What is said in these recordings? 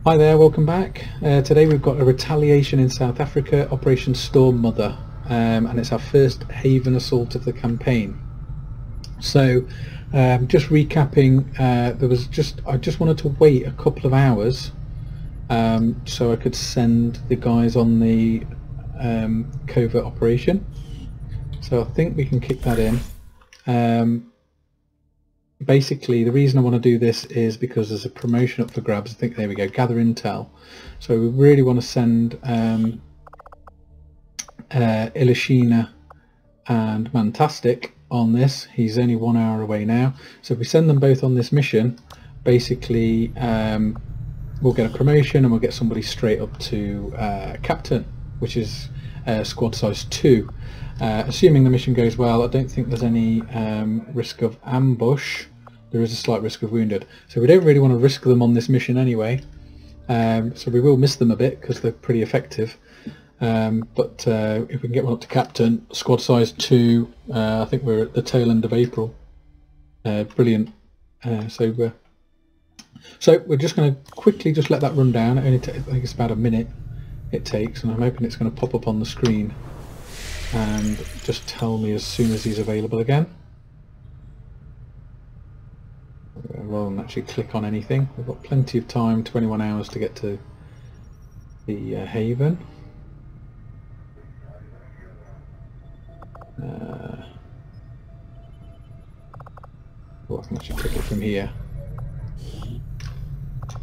Hi there, welcome back. Today we've got a Retaliation in South Africa, Operation Storm Mother, and it's our first Haven assault of the campaign. So, just recapping, I just wanted to wait a couple of hours so I could send the guys on the Covert Operation. So I think we can kick that in. Basically, the reason I want to do this is because there's a promotion up for grabs. I think, there we go, gather intel. So we really want to send Ilishina and Mantastic on this. He's only 1 hour away now. So if we send them both on this mission, basically we'll get a promotion and we'll get somebody straight up to Captain, which is squad size 2. Assuming the mission goes well, I don't think there's any risk of ambush. There is a slight risk of wounded. So we don't really want to risk them on this mission anyway. So we will miss them a bit because they're pretty effective. But if we can get one up to Captain, squad size 2, I think we're at the tail end of April. Brilliant. So we're just going to quickly just let that run down. I think it's about a minute it takes, and I'm hoping it's going to pop up on the screen and just tell me as soon as he's available again, rather than actually click on anything. We've got plenty of time, 21 hours to get to the Haven. I can actually click it from here.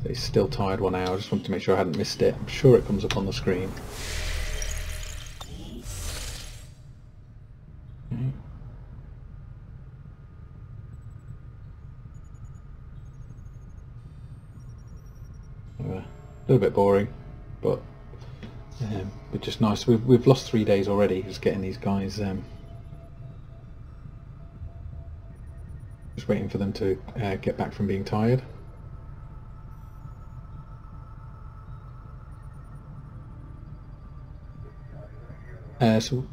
He's still tired 1 hour. I just wanted to make sure I hadn't missed it. I'm sure it comes up on the screen. A little bit boring, but just nice. We've lost 3 days already just getting these guys. Just waiting for them to get back from being tired. So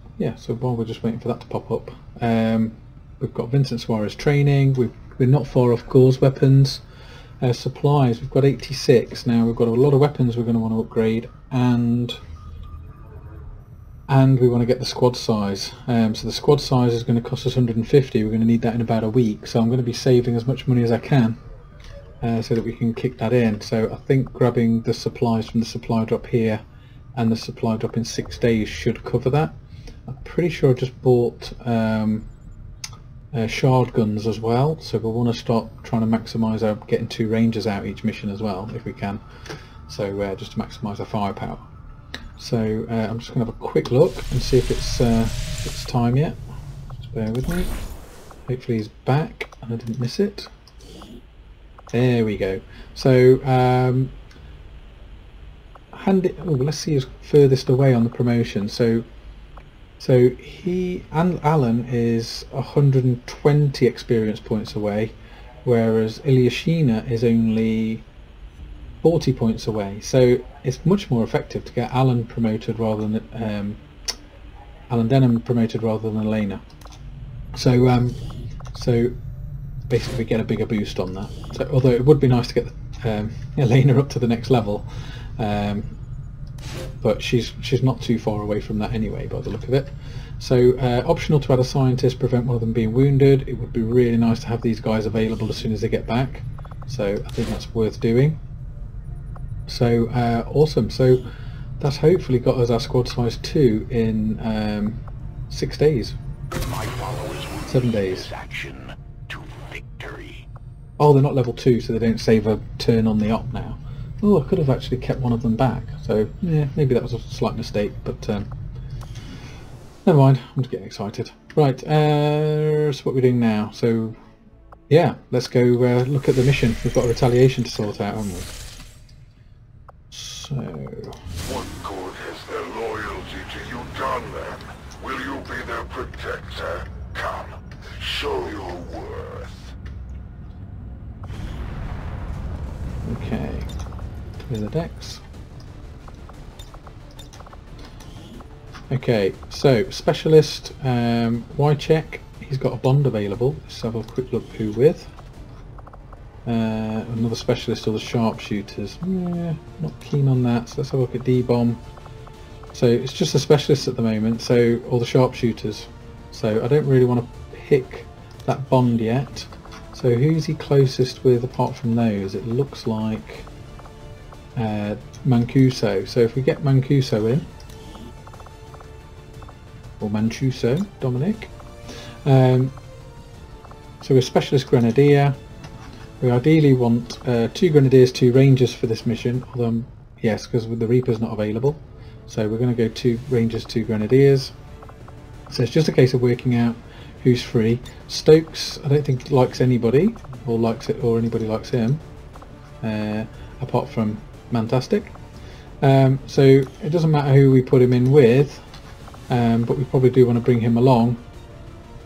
while we're just waiting for that to pop up, we've got Vincent Suarez training. We're not far off Gauze weapons. Supplies, we've got 86 now. We've got a lot of weapons we're going to want to upgrade, and we want to get the squad size. So the squad size is going to cost us 150. We're going to need that in about a week, so I'm going to be saving as much money as I can so that we can kick that in. So I think grabbing the supplies from the supply drop here and the supply drop in 6 days should cover that. I'm pretty sure I just bought shard guns as well, so we'll want to start trying to maximise our getting 2 rangers out each mission as well if we can, so just to maximise our firepower. So I'm just going to have a quick look and see if it's time yet. Just bear with me. Hopefully he's back and I didn't miss it. There we go. So let's see who's furthest away on the promotion. So he and Alan is 120 experience points away, whereas Ilyashina is only 40 points away. So it's much more effective to get Alan promoted rather than Alan Denham promoted rather than Elena. So basically we get a bigger boost on that. So although it would be nice to get Elena up to the next level. But she's not too far away from that anyway by the look of it. So optional to add a scientist, prevent one of them being wounded. It would be really nice to have these guys available as soon as they get back, so I think that's worth doing. So awesome. So that's hopefully got us our squad size 2 in 6 days, 7 days. Oh, they're not level 2, so they don't save a turn on the op now. Oh, I could have actually kept one of them back, so yeah, maybe that was a slight mistake, but never mind, I'm just getting excited. Right, so what are we doing now? So yeah, let's go look at the mission. We've got a retaliation to sort out, haven't we? So what good has their loyalty to you done them? Will you be their protector? Come, show your worth. Okay. The decks. Okay, so specialist Y-check, he's got a bond available. Let's have a quick look who with. Another specialist or the sharpshooters. Yeah, not keen on that. So let's have a look at D-bomb. So it's just the specialists at the moment, so or the sharpshooters. So I don't really want to pick that bond yet. So who's he closest with apart from those? It looks like Mancuso. So if we get Mancuso in, or Mancuso, Dominic. So we're specialist grenadier. We ideally want 2 grenadiers, 2 rangers for this mission. Although yes, because the Reaper's not available. So we're going to go 2 rangers, 2 grenadiers. So it's just a case of working out who's free. Stokes, I don't think likes anybody, or likes it, or anybody likes him, apart from Mantastic. So it doesn't matter who we put him in with, but we probably do want to bring him along.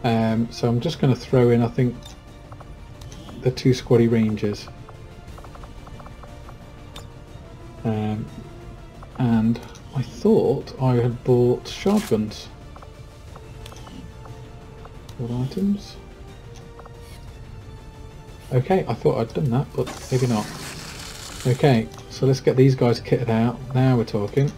So I'm just going to throw in, I think, the 2 squaddy rangers. And I thought I had bought shotguns. What items? Okay, I thought I'd done that, but maybe not. Okay, so let's get these guys kitted out. Now we're talking.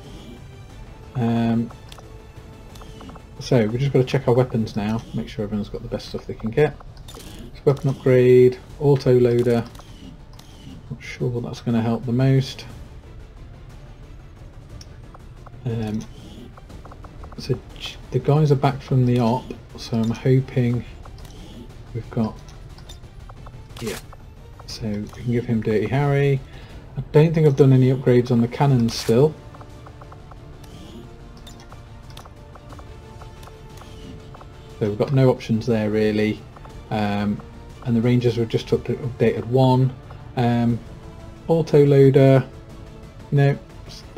So we've just got to check our weapons now, make sure everyone's got the best stuff they can get. So weapon upgrade, auto loader. Not sure what that's going to help the most. So the guys are back from the op, so I'm hoping we've got, yeah, so we can give him Dirty Harry. I don't think I've done any upgrades on the cannons still. So we've got no options there really, and the Rangers were just updated 1. Auto loader, no,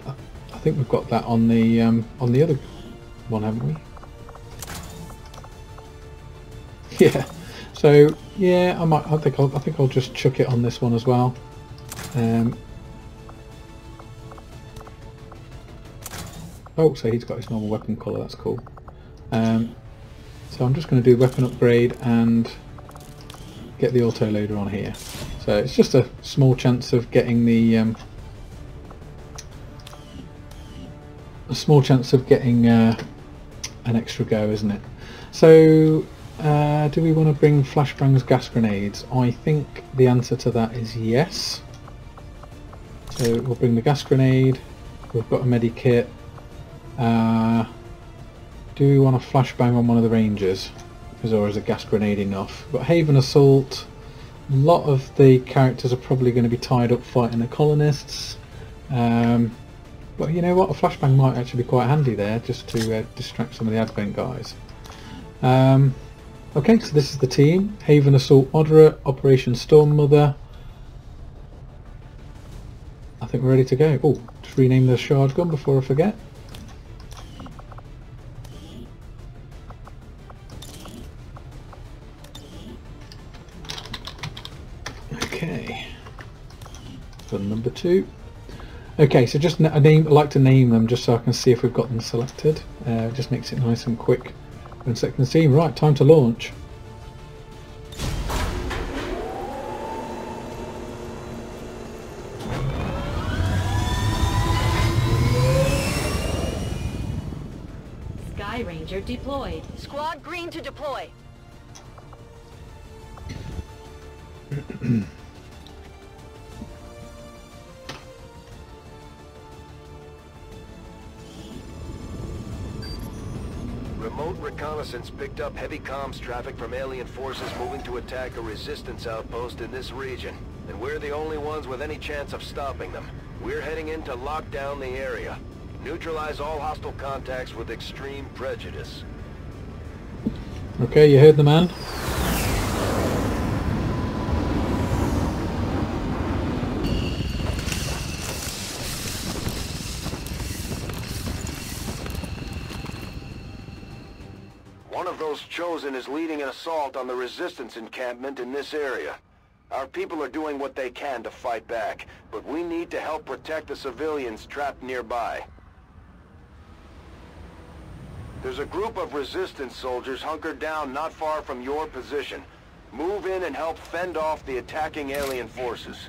I think we've got that on the other one, haven't we? Yeah. So yeah, I think I'll just chuck it on this one as well. Oh, so he's got his normal weapon colour. That's cool. So I'm just going to do weapon upgrade and get the auto loader on here. So it's just a small chance of getting the an extra go, isn't it? So do we want to bring flashbangs, gas grenades? I think the answer to that is yes. So we'll bring the gas grenade. We've got a medikit. Do we want a flashbang on one of the Rangers? Or is a gas grenade enough? We've got Haven Assault. A lot of the characters are probably going to be tied up fighting the colonists. But you know what? A flashbang might actually be quite handy there, just to distract some of the Advent guys. Okay, so this is the team. Haven Assault Moderate, Operation Storm Mother. I think we're ready to go. Oh, just rename the shard gun before I forget. Okay, gun number 2. Okay, so just I like to name them just so I can see if we've got them selected. It just makes it nice and quick when selecting the team. Right, time to launch. Sky Ranger deployed. Squad green to deploy. Remote reconnaissance picked up heavy comms traffic from alien forces moving to attack a resistance outpost in this region. And we're the only ones with any chance of stopping them. We're heading in to lock down the area. Neutralize all hostile contacts with extreme prejudice. Okay, you heard the man. One of those chosen is leading an assault on the resistance encampment in this area. Our people are doing what they can to fight back, but we need to help protect the civilians trapped nearby. There's a group of resistance soldiers hunkered down not far from your position. Move in and help fend off the attacking alien forces.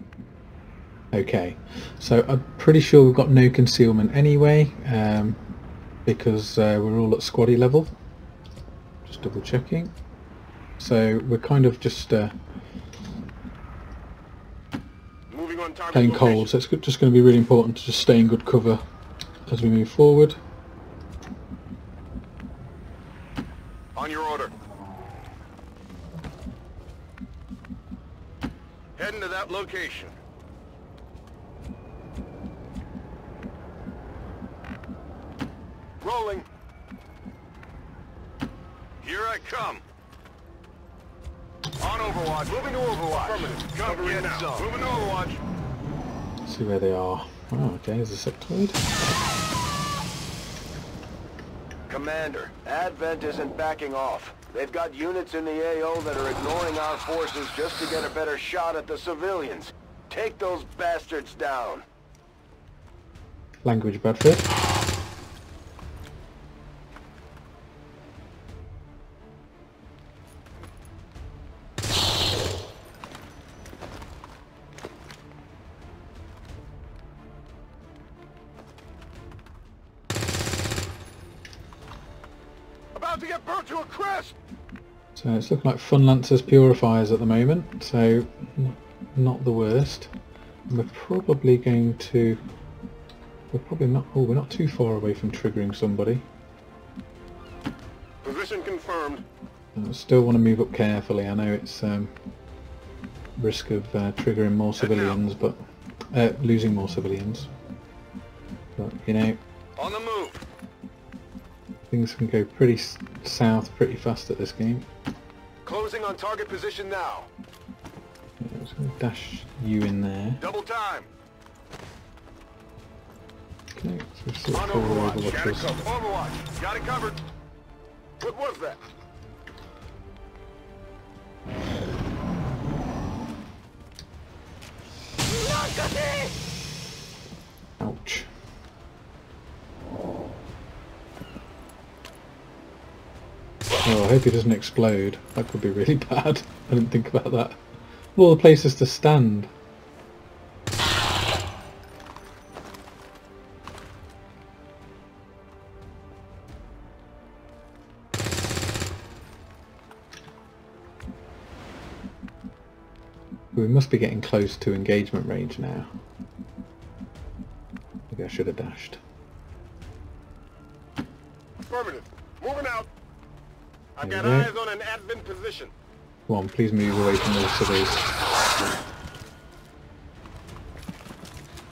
Okay, so I'm pretty sure we've got no concealment anyway, because we're all at squaddy level. Just double checking. So we're kind of just Moving on target playing location. cold, so it's just going to be really important to just stay in good cover as we move forward. On your order. Heading to that location. Rolling. Here I come. On Overwatch. Moving to Overwatch. Affirmative. Covering now. Moving to Overwatch. Let's see where they are. Oh, okay, there's a sectoid. Commander, Advent isn't backing off. They've got units in the AO that are ignoring our forces just to get a better shot at the civilians. Take those bastards down. Language Bradford. About to get burnt to a crisp. So it's looking like Fun Lancers purifiers at the moment, so not the worst. And we're probably going to... We're probably not... Oh, we're not too far away from triggering somebody. Position confirmed. I still want to move up carefully. I know it's risk of triggering more civilians, but losing more civilians. But you know, On the move. things can go pretty south pretty fast at this game. Closing on target position now. Yeah, I'm just going to dash you in there. Double time. Okay, so we've sort On of covered all the Overwatch. Got it watchers. covered. Overwatch. Got it covered. What was that? Ouch. Oh, I hope he doesn't explode. That could be really bad. I didn't think about that. All the places to stand. We must be getting close to engagement range now. Maybe I should have dashed. Affirmative. Moving out. I've There got we go. eyes on an admin position. Come on, please move away from those civvies.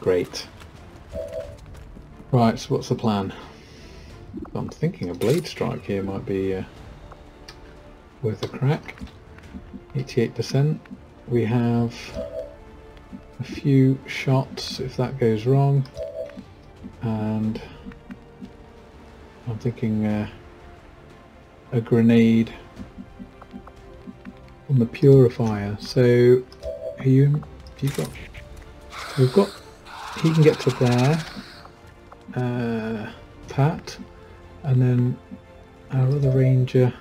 Great. Right, so what's the plan? I'm thinking a blade strike here might be worth a crack. 88%. We have a few shots if that goes wrong, and I'm thinking a grenade on the purifier. So we've got he can get to there, Pat, and then our other ranger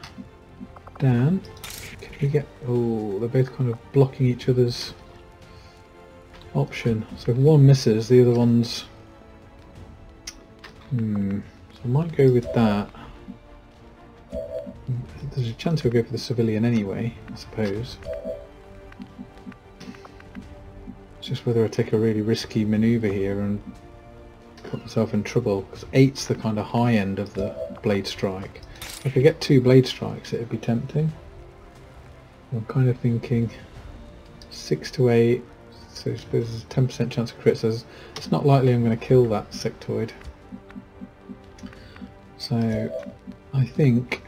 Dan. Can we get... Oh, they're both kind of blocking each other's option. So if one misses, the other one's... So I might go with that. There's a chance we'll go for the civilian anyway, I suppose. It's just whether I take a really risky manoeuvre here and put myself in trouble, because 8's the kind of high end of the blade strike. If I could get 2 blade strikes, it would be tempting. I'm kind of thinking 6 to 8, so I suppose there's a 10% chance of crit, so it's not likely I'm going to kill that sectoid. So I think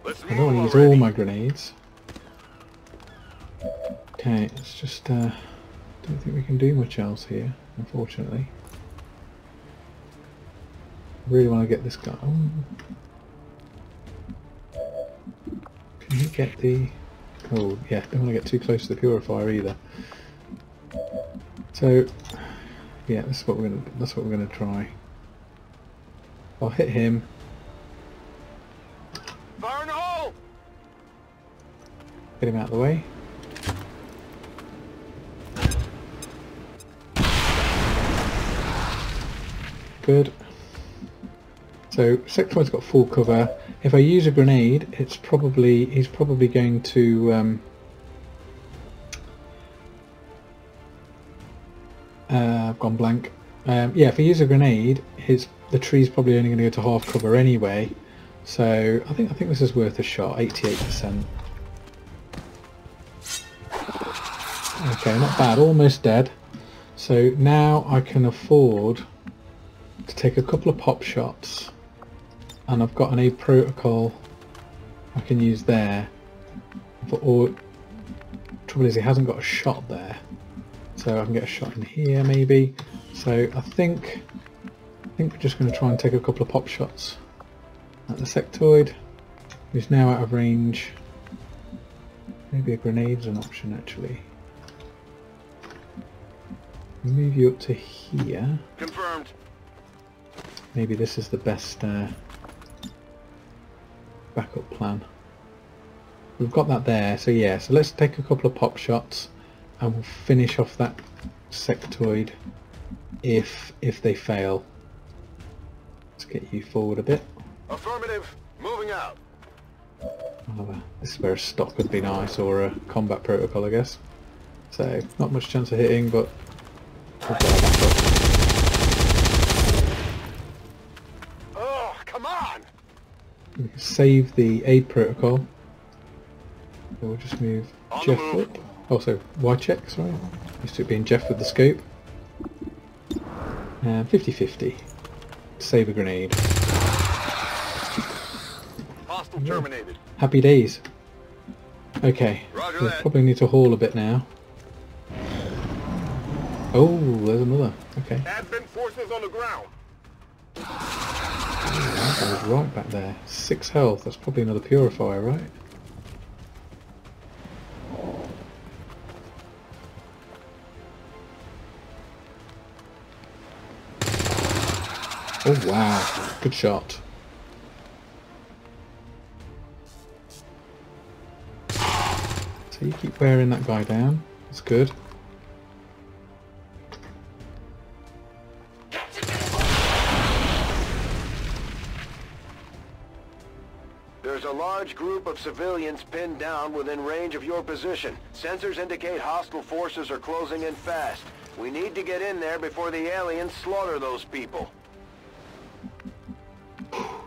Let's I don't want to use already. all my grenades. Okay, it's just don't think we can do much else here, unfortunately. I really want to get this guy. Oh. Can you get the... Oh yeah, don't want to get too close to the purifier either. So yeah, that's what we're gonna try. I'll hit him. Get him out of the way. Good. So sectoid's got full cover. If I use a grenade, he's probably going to I've gone blank. Yeah, if I use a grenade, the tree's probably only going to go to half cover anyway. So I think this is worth a shot. 88%. Okay, not bad. Almost dead. So now I can afford to take a couple of pop shots, and I've got an A protocol I can use there. Trouble is he hasn't got a shot there, so I can get a shot in here maybe. So I think we're just going to try and take a couple of pop shots at the sectoid, who's now out of range. Maybe a grenade's an option actually. Move you up to here. Confirmed. Maybe this is the best backup plan. We've got that there, so yeah, so let's take a couple of pop shots and we'll finish off that sectoid if they fail. Let's get you forward a bit. Affirmative. Moving out. This is where a stock would be nice, or a combat protocol I guess. So not much chance of hitting, but we've got our backup. Oh, come on! We can save the aid protocol. So we'll just move Jeff up. Also, Y-check, sorry. Used to it being Jeff with the scope. 50-50. Save a grenade. Hostile terminated. Happy days. Okay, Roger we that. probably need to haul a bit now. Oh, there's another. Okay. Advent forces on the ground. That goes right back there. 6 health. That's probably another purifier, right? Oh wow, good shot. So you keep wearing that guy down. That's good. There's a large group of civilians pinned down within range of your position. Sensors indicate hostile forces are closing in fast. We need to get in there before the aliens slaughter those people.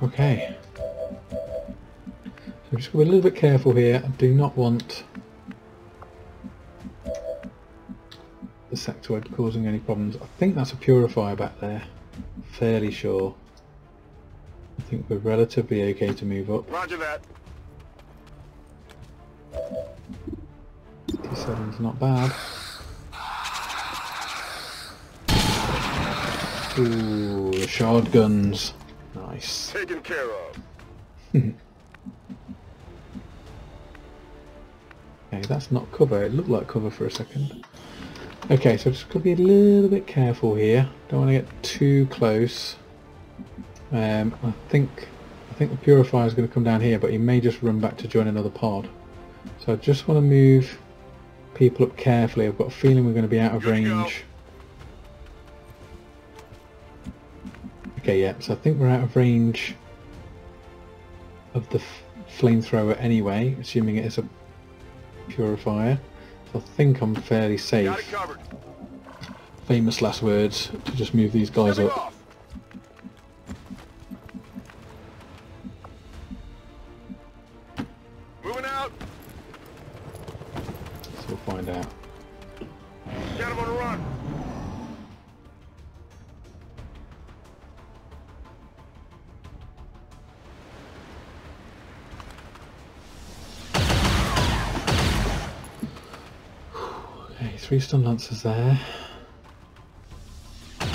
Okay. So I'm just going to be a little bit careful here. I do not want the sectoid causing any problems. I think that's a purifier back there. Fairly sure. I think we're relatively okay to move up. Roger that. 57's not bad. Ooh, the shard guns. Nice. Taken care of. Okay, that's not cover. It looked like cover for a second. Okay, so just got to be a little bit careful here. Don't want to get too close. I think the purifier is going to come down here, but he may just run back to join another pod. So I just want to move people up carefully. I've got a feeling we're going to be out of range. Okay, yeah, so I think we're out of range of the flamethrower anyway, assuming it is a purifier. So I think I'm fairly safe. Got it covered. Famous last words to just move these guys Stepping up. off. Moving out. So we'll find out. Got him on the run. Okay, 3 stun lancers there. Oh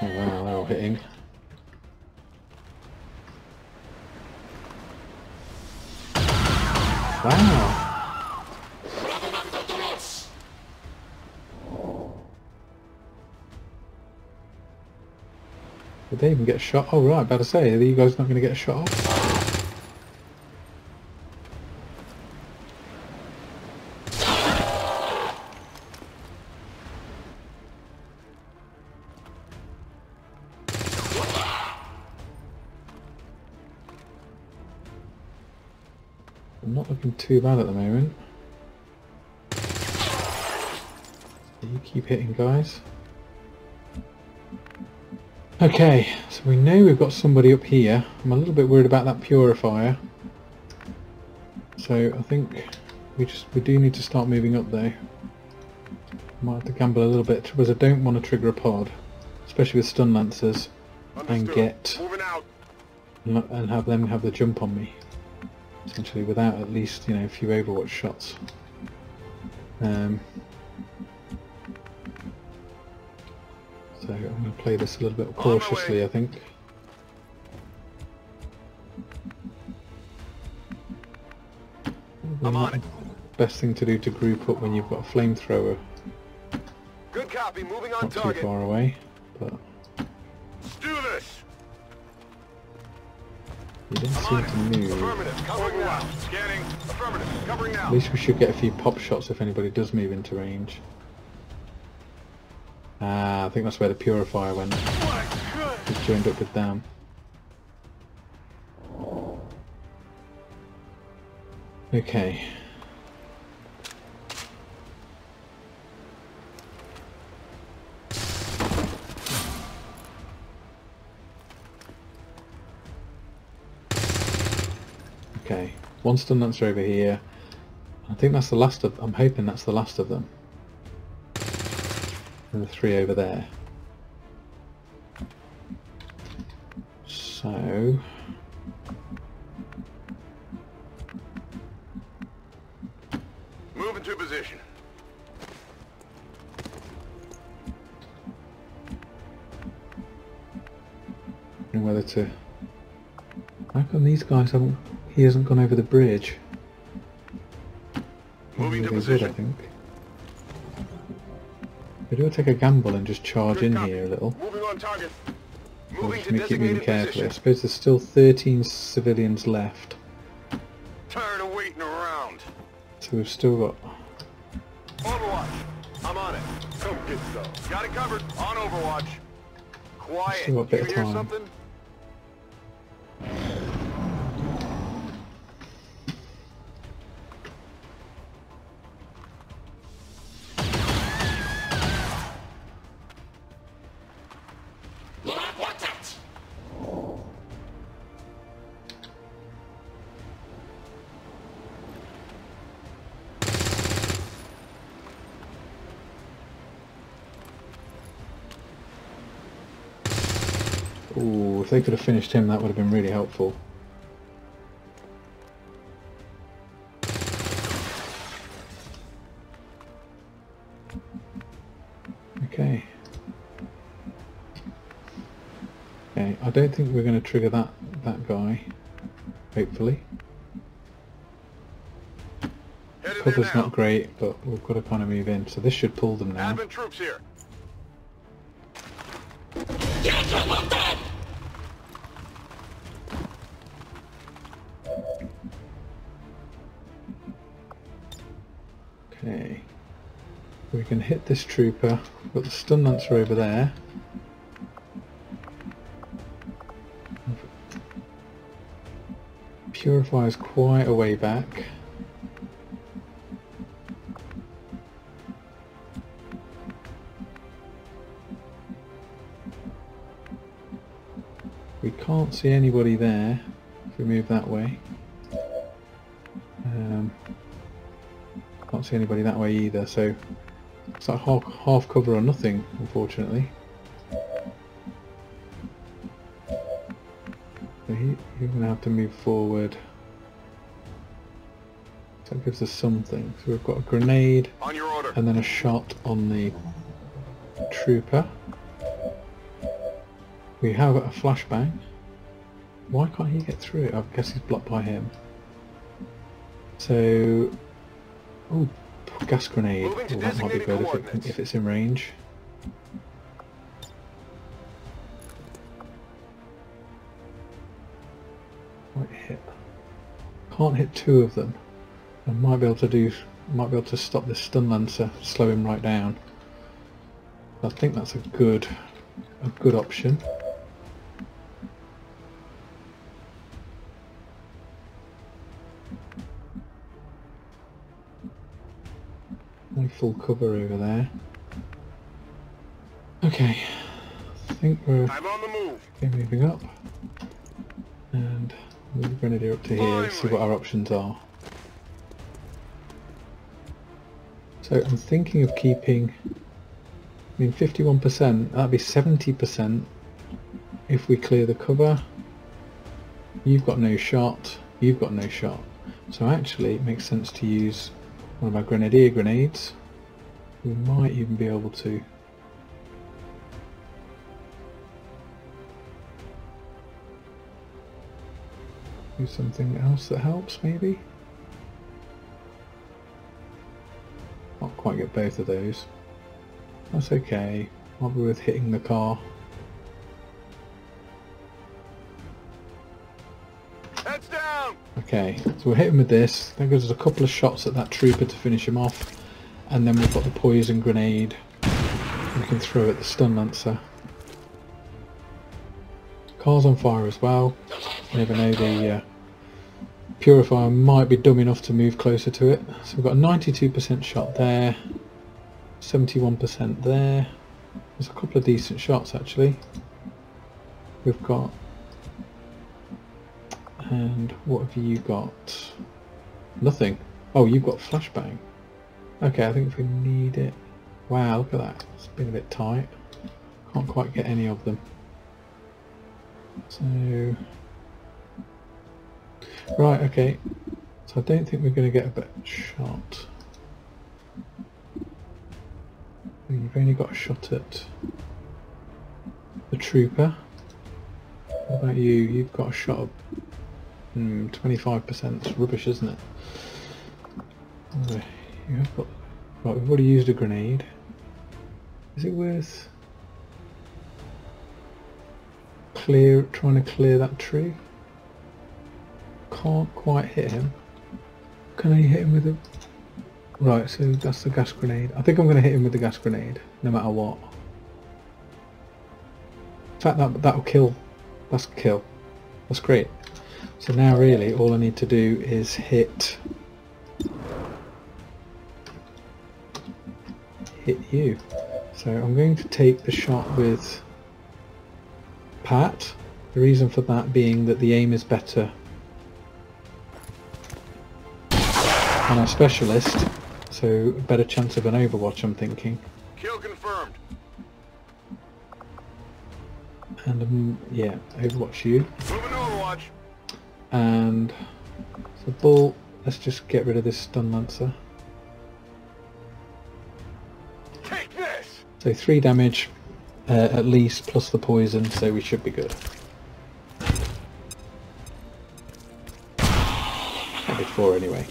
wow, they're all hitting. Wow. Did they even get a shot? Oh right, about to say, are you guys not going to get a shot off? I'm not looking too bad at the moment. You keep hitting, guys. Okay, so we know we've got somebody up here. I'm a little bit worried about that purifier. So I think we do need to start moving up though. Might have to gamble a little bit because I don't want to trigger a pod, especially with stun lancers, and get and have them have the jump on me. Essentially, without at least, you know, a few Overwatch shots. So I'm going to play this a little bit cautiously, I think. I'm on it. Best thing to do to group up when you've got a flamethrower. Good copy. Moving on Not target. too far away, but Let's do this. you didn't seem to move. Affirmative. Covering now. Scanning. Affirmative. Covering now. At least we should get a few pop shots if anybody does move into range. I think that's where the purifier went. Just joined up with them. Okay. Okay, one stun lancer over here. I think that's the last of. I'm hoping that's the last of them. And the 3 over there. So Move into position. and whether to. How come these guys haven't? He hasn't gone over the bridge. Moving to They would, position. I think. We do take a gamble and just charge in here a little. Moving on target. Or Moving just to keep moving designated carefully. I position. suppose there's still 13 civilians left, Tired of waiting around. so we've still got. Overwatch. I'm on it. Come get some. Got it covered. On Overwatch. Quiet. Still got a bit You of hear time. something? Ooh, if they could have finished him, that would have been really helpful. Okay. Okay, I don't think we're going to trigger that guy. Hopefully. Headed there Cover's now. not great, but we've got to kind of move in. So this should pull them now. Advent troops here. Okay. We can hit this trooper. We've got the stun lancer over there. Purifier's quite a way back. We can't see anybody there if we move that way. Can't see anybody that way either, so it's like half cover or nothing, unfortunately. So you're going to have to move forward. So that gives us something. So we've got a grenade On your order. and then a shot on the trooper. We have a flashbang. Why can't he get through it? I guess he's blocked by him. So, oh, gas grenade. Moving to Oh, that might be designated good coordinates. if it's in range. Might hit. Can't hit 2 of them. I might be able to stop this stun lancer, slow him right down. I think that's a good option. full cover over there. Okay, I think we're I'm on the move. moving up. And we're going to do up to here, see what our options are. So I'm thinking of keeping, I mean 51%, that'd be 70% if we clear the cover. You've got no shot, you've got no shot. So actually it makes sense to use one of our grenadier grenades. We might even be able to do something else that helps, maybe? Not quite get both of those. That's okay. Might be worth hitting the car. Heads down! Okay, so we'll hit him with this. That gives us a couple of shots at that trooper to finish him off. And then we've got the poison grenade we can throw at the stun lancer. Car's on fire as well. You never know, the purifier might be dumb enough to move closer to it. So we've got a 92% shot there, 71% there. There's a couple of decent shots actually. We've got, and what have you got? Nothing. Oh, you've got flashbang. Okay, I think if we need it. Wow, look at that. It's been a bit tight. Can't quite get any of them. So right, okay. So I don't think we're going to get a better shot. You've only got a shot at the trooper. What about you? You've got a shot of 25%. It's rubbish, isn't it? You have got, right, we've already used a grenade. Is it worth trying to clear that tree? Can't quite hit him. Can I hit him with a... Right, so that's the gas grenade. I think I'm going to hit him with the gas grenade, no matter what. In fact, that'll kill. That's a kill. That's great. So now really all I need to do is hit you. So I'm going to take the shot with Pat. The reason for that being that the aim is better on our specialist, so a better chance of an overwatch, I'm thinking. Kill confirmed. And yeah, overwatch you. Moving to overwatch. And the bull, let's just get rid of this stun lancer. Take this. So 3 damage at least, plus the poison, so we should be good. Not before anyway.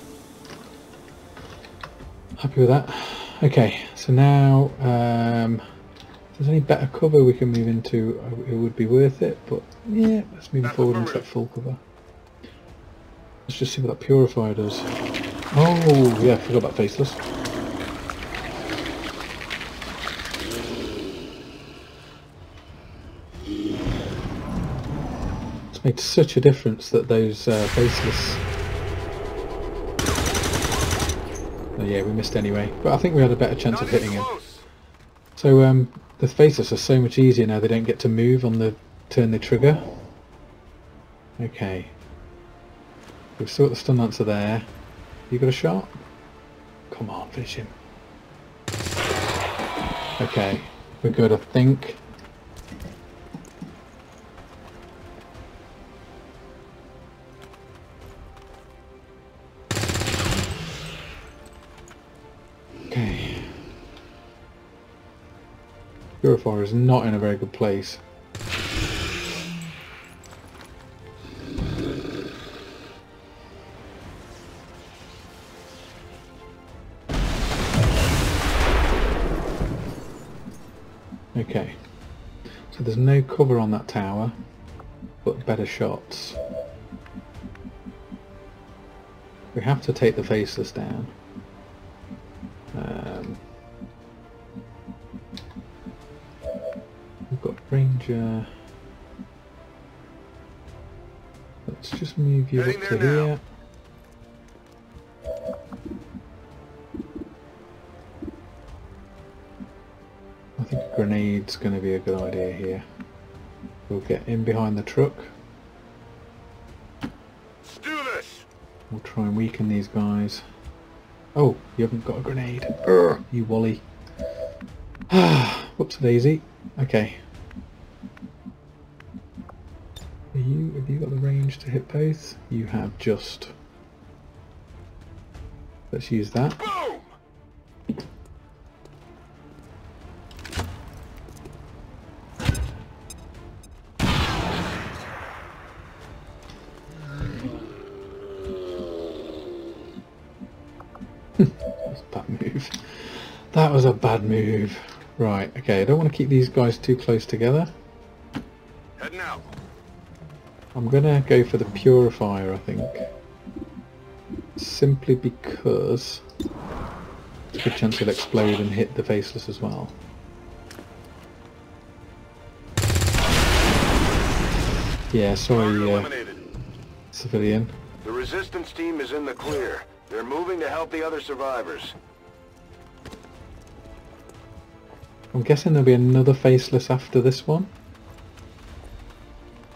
Happy with that. Okay, so now if there's any better cover we can move into, it would be worth it, but yeah, let's move forward into that full cover. Let's just see what that purifier does. Oh yeah, forgot about faceless. It's made such a difference that those faceless... Oh yeah, we missed anyway, but I think we had a better chance of hitting him. So the faceless are so much easier now, they don't get to move on the turn they trigger. Okay. We've still got the stun lancer there. You got a shot? Come on, finish him. Okay, we're good, I think. Okay. Purifier is not in a very good place. Okay, so there's no cover on that tower, but better shots. We have to take the faceless down. We've got Ranger. Let's just move you up to here. grenade's going to be a good idea here. We'll get in behind the truck. Let's do this! We'll try and weaken these guys. Oh, you haven't got a grenade. Urgh, you wally. Whoops daisy. Okay. Have you got the range to hit both? You have just. Let's use that. Boom! That was a bad move. That was a bad move. Right, okay, I don't want to keep these guys too close together. Heading out. I'm gonna go for the purifier, I think. Simply because there's a good chance it'll explode and hit the faceless as well. Yeah, sorry, Eliminated. civilian. The resistance team is in the clear. They're moving to help the other survivors. I'm guessing there'll be another faceless after this one,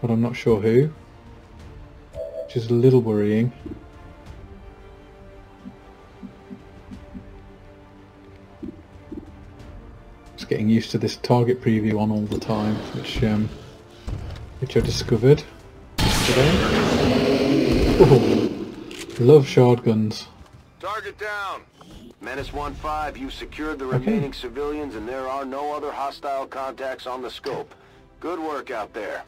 but I'm not sure who, which is a little worrying. Just getting used to this target preview on all the time, which I discovered today. Oh, love shotguns. Target down. Menace 1-5, you secured the remaining civilians and there are no other hostile contacts on the scope. Good work out there.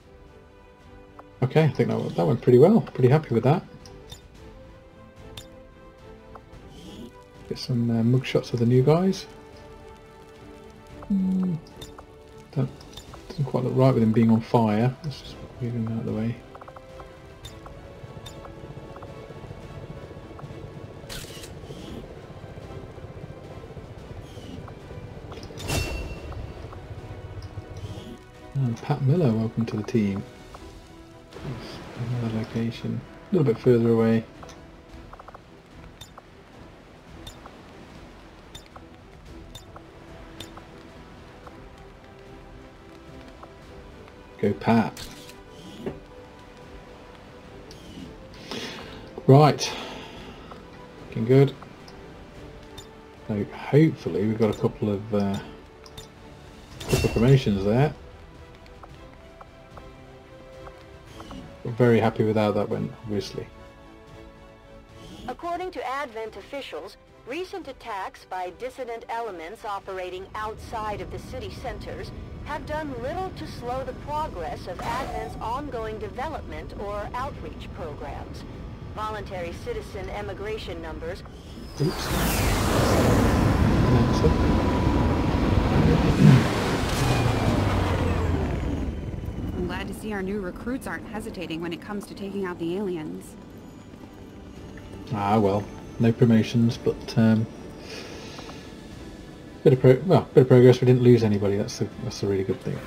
Okay, I think that went pretty well. Pretty happy with that. Get some mugshots of the new guys. That doesn't quite look right with him being on fire. Let's just move him out of the way. And Pat Miller, welcome to the team. Another location, a little bit further away. Go Pat. Right, looking good. So hopefully we've got a couple of promotions there. We're very happy with how that went, obviously. According to Advent officials, recent attacks by dissident elements operating outside of the city centers have done little to slow the progress of Advent's ongoing development or outreach programs. Voluntary citizen emigration numbers... Oops. I'm glad to see our new recruits aren't hesitating when it comes to taking out the aliens. Ah well, no promotions, but bit of progress. We didn't lose anybody. That's a really good thing.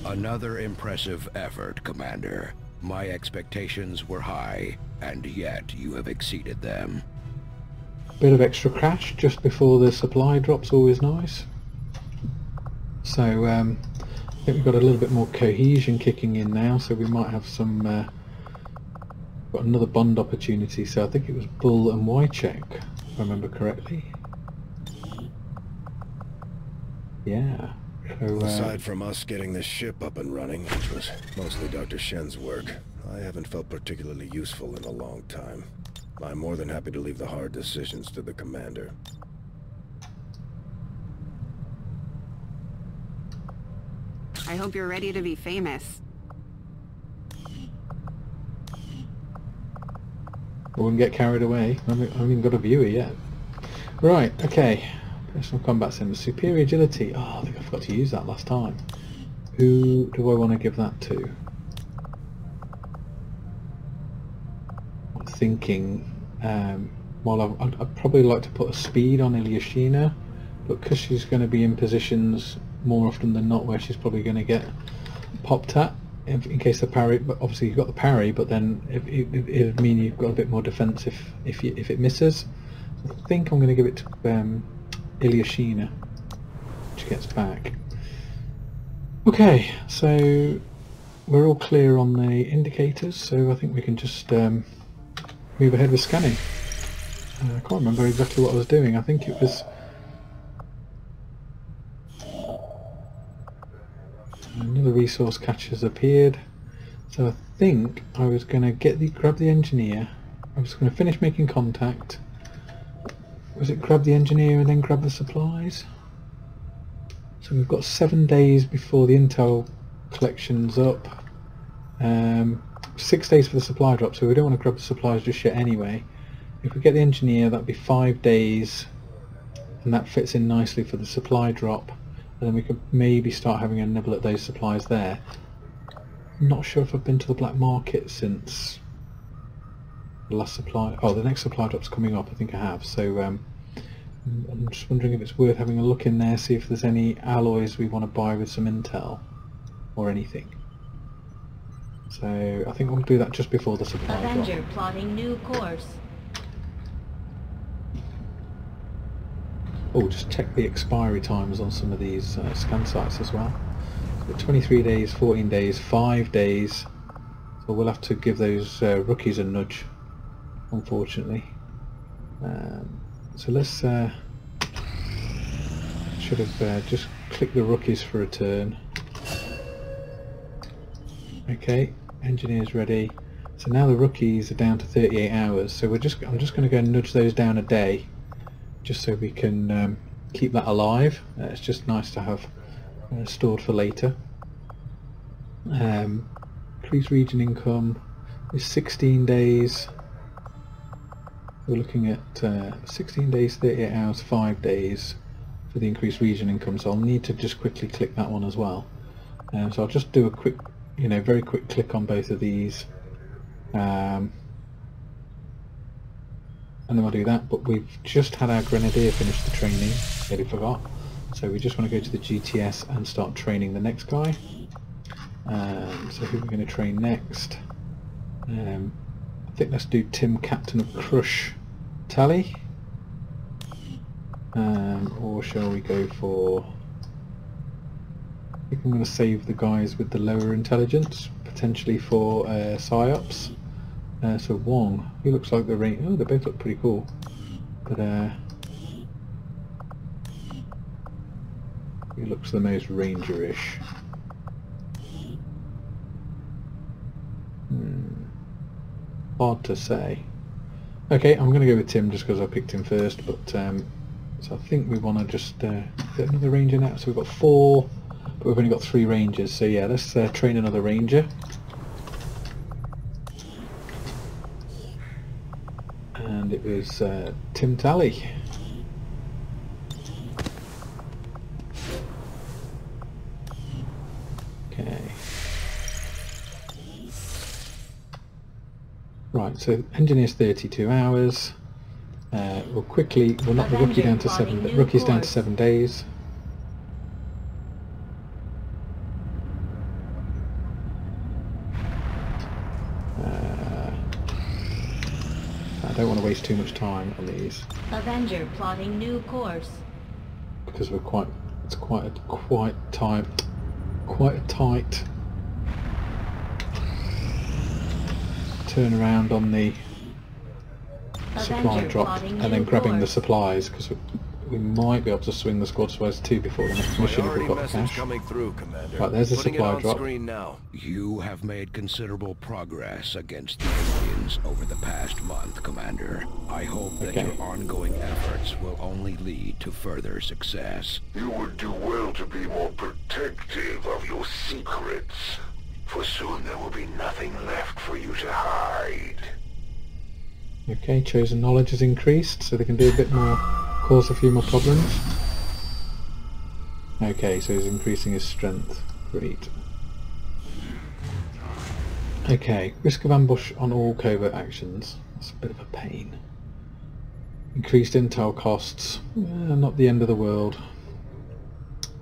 Another impressive effort, Commander. My expectations were high, and yet you have exceeded them. Bit of extra cash just before the supply drop's always nice. So I think we've got a little bit more cohesion kicking in now, so we might have some got another bond opportunity. So I think it was Bull and Wycheck, if I remember correctly. Yeah. So, aside from us getting this ship up and running, which was mostly Dr. Shen's work, I haven't felt particularly useful in a long time. I'm more than happy to leave the hard decisions to the commander. I hope you're ready to be famous. I wouldn't get carried away. I haven't even got a viewer yet. Right, okay. Personal combat center. Superior agility. Oh, I think I forgot to use that last time. Who do I want to give that to? I'm thinking, well, I'd probably like to put a speed on Ilyashina, but because she's going to be in positions more often than not where she's probably going to get popped at, in case the parry, but obviously you've got the parry, but then it would mean you've got a bit more defense if it misses. So I think I'm going to give it to Ilyashina, which gets back. Okay, so we're all clear on the indicators, so I think we can just move ahead with scanning. I can't remember exactly what I was doing. I think it was another resource catch has appeared, so I think I was going to grab the engineer. I was going to finish making contact. Was it grab the engineer and then grab the supplies? So we've got 7 days before the intel collection's up. 6 days for the supply drop, so we don't want to grab the supplies just yet anyway. If we get the engineer, that'd be 5 days, and that fits in nicely for the supply drop, and then we could maybe start having a nibble at those supplies there. I'm not sure if I've been to the black market since the last supply. Oh, the next supply drop's coming up, I think I have, so I'm just wondering if it's worth having a look in there, see if there's any alloys we want to buy with some intel or anything. So I think we'll do that just before the supply drop. Avenger plotting new course. Oh, just check the expiry times on some of these scan sites as well. So 23 days, 14 days, 5 days. So we'll have to give those rookies a nudge, unfortunately. So let's should have just clicked the rookies for a turn. Okay, engineers ready. So now the rookies are down to 38 hours. So I'm just going to go and nudge those down a day, just so we can keep that alive. It's just nice to have stored for later. Increased region income is 16 days. We're looking at 16 days, 38 hours, 5 days for the increased region income, so I'll need to just quickly click that one as well. So I'll just do a quick, very quick click on both of these, and then we'll do that. But we've just had our grenadier finish the training, nearly forgot, so we just want to go to the GTS and start training the next guy. So who are we going to train next? I think let's do Tim, Captain of Crush Tally, or shall we go for, I think I'm going to save the guys with the lower intelligence, potentially for PsyOps. So Wong, he looks like the range. Oh, they both look pretty cool, but he looks the most ranger-ish. Hard to say. Okay, I'm going to go with Tim just because I picked him first, but so I think we want to just get another ranger now. So we've got 4, but we've only got 3 rangers, so yeah, let's train another ranger. And it was Tim Tally. Okay. Right, so engineer's 32 hours. We'll knock the rookie down to 7. The rookie's down to 7 days. I don't want to waste too much time on these. Avenger plotting new course. Because it's quite a tight turn around on the supply drop and then grabbing the supplies, because we might be able to swing the squad supplies too before the next mission if we've got the cash. Right, there's the supply drop. Now. You have made considerable progress against the aliens over the past month, Commander. I hope that your ongoing efforts will only lead to further success. You would do well to be more protective of your secrets, for soon there will be nothing left for you to hide. Okay, chosen knowledge has increased, so they can do a bit more, cause a few more problems. Okay, so he's increasing his strength. Great. Okay, risk of ambush on all covert actions. That's a bit of a pain. Increased intel costs. Not the end of the world.